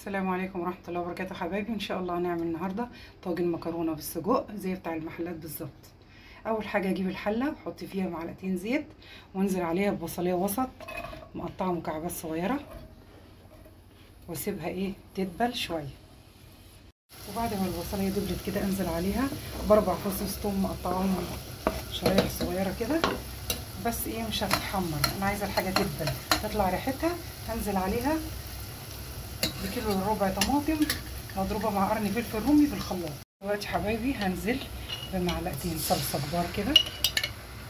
السلام عليكم ورحمة الله وبركاته حبايبي. ان شاء الله هنعمل النهارده طاجن مكرونه بالسجق زي بتاع المحلات بالظبط. اول حاجه اجيب الحله واحط فيها معلقتين زيت وانزل عليها ببصليه وسط مقطعه مكعبات صغيره واسيبها تدبل شويه. وبعد ما البصليه دبلت كده انزل عليها باربع فصوص ثوم مقطعهم شرايح صغيره كده، بس مش هتتحمر، انا عايزه الحاجه تدبل تطلع ريحتها. هنزل عليها بكيلو وربع طماطم مضروبه مع قرن فلفل رومي في الخلاط. دلوقتي حبايبي هنزل بمعلقتين صلصه كبار كده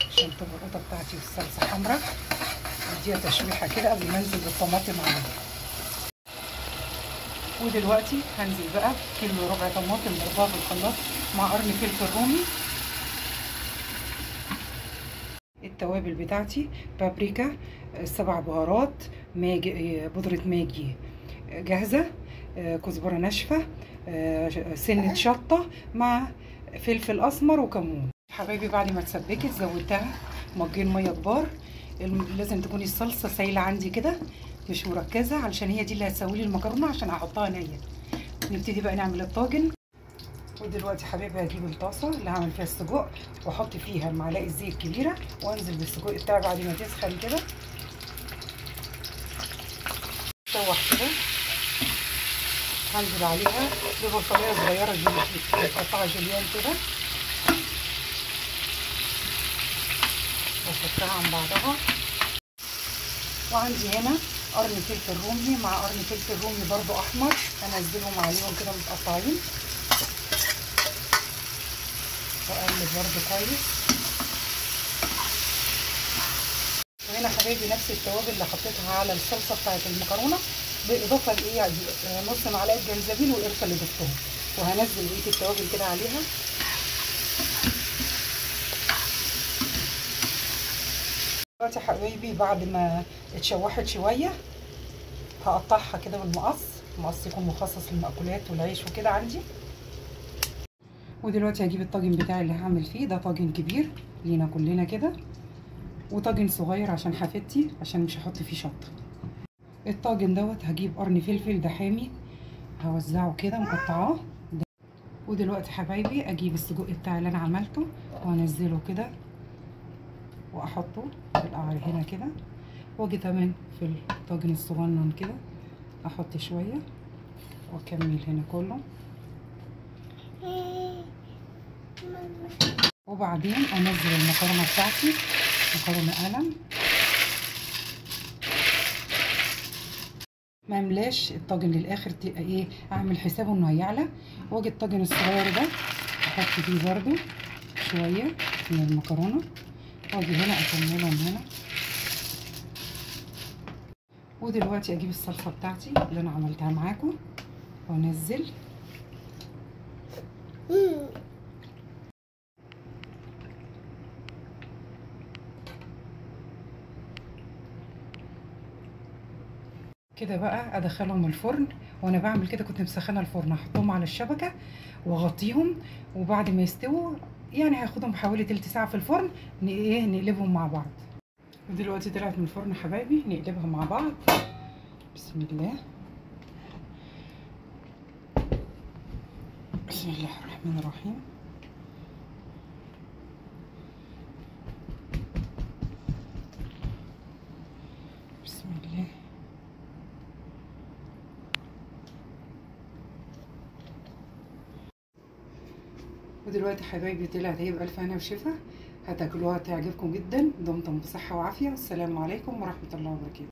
عشان تبقى القطه بتاعتي والصلصه حمراء، اديها تشويحه كده قبل ما انزل بالطماطم عليها. ودلوقتي هنزل بقى كيلو وربع طماطم مضروبه في الخلاط مع قرن فلفل رومي. التوابل بتاعتي بابريكا، 7 بهارات، ماجي، بودره ماجي جاهزه، كزبره ناشفه، سنه شطه مع فلفل اسمر وكمون. حبايبي بعد ما اتسبكت زودتها مجين ميه كبار. لازم تكون الصلصه سايله عندي كده مش مركزه، علشان هي دي اللي هتسوي لي المكرونه عشان هحطها نيه. نبتدي بقى نعمل الطاجن. ودلوقتي حبايبي هجيب الطاسه اللي هعمل فيها السجق واحط فيها معلقه زيت كبيره وانزل بالسجق بتاعي بعد ما تسخن كده تشوح كده. هنزل عليها ببصلايه صغيره متقطعه جوليان كده واحطها عن بعضها. وعندي هنا قرن فلفل رومي مع قرن فلفل رومي برضو احمر، هنزلهم عليهم كده متقطعين واقلب برضو كويس. وهنا حبايبي نفس التوابل اللي حطيتها على الصلصه بتاعت المكرونه بالاضافه نص معلقه جنزبيل وقرفه اللي ضفتهم، وهنزل بقيه التوابل كده عليها. دلوقتي حبايبي بعد ما اتشوحت شويه هقطعها كده بالمقص يكون مخصص للمأكولات والعيش وكده عندي. ودلوقتي هجيب الطاجن بتاعي اللي هعمل فيه. ده طاجن كبير لينا كلنا كده، وطاجن صغير عشان حفيدتي عشان مش هحط فيه شطه. الطاجن دوت هجيب قرن فلفل ده حامي هوزعه كده مقطعاه. ودلوقتي حبايبي اجيب السجق بتاعي اللي انا عملته وانزله كده واحطه في القعر هنا كده، واجي كمان في الطاجن الصغنن كده احط شويه واكمل هنا كله. وبعدين انزل المكرونه بتاعتي، مكرونه قلم. ما املاش الطاجن للاخر، تبقى اعمل حسابه انه هيعلى. واجي الطاجن الصغير ده احط فيه برده شويه من المكرونه واجي هنا اكملهم هنا. ودلوقتي اجيب الصلصه بتاعتي اللي انا عملتها معاكم وانزل. كده بقى ادخلهم الفرن. وانا بعمل كده كنت مسخنه الفرن، هحطهم على الشبكه واغطيهم، وبعد ما يستووا هاخدهم حوالي تلت ساعه في الفرن نقلبهم مع بعض. ودلوقتي طلعت من الفرن حبايبي نقلبها مع بعض. بسم الله بسم الله الرحمن الرحيم. بسم الله. ودلوقتي حبايبي طلعت اهي بألف هنا وشفا، هتاكلوها تعجبكم جدا. دمتم بصحة وعافية، والسلام عليكم ورحمة الله وبركاته.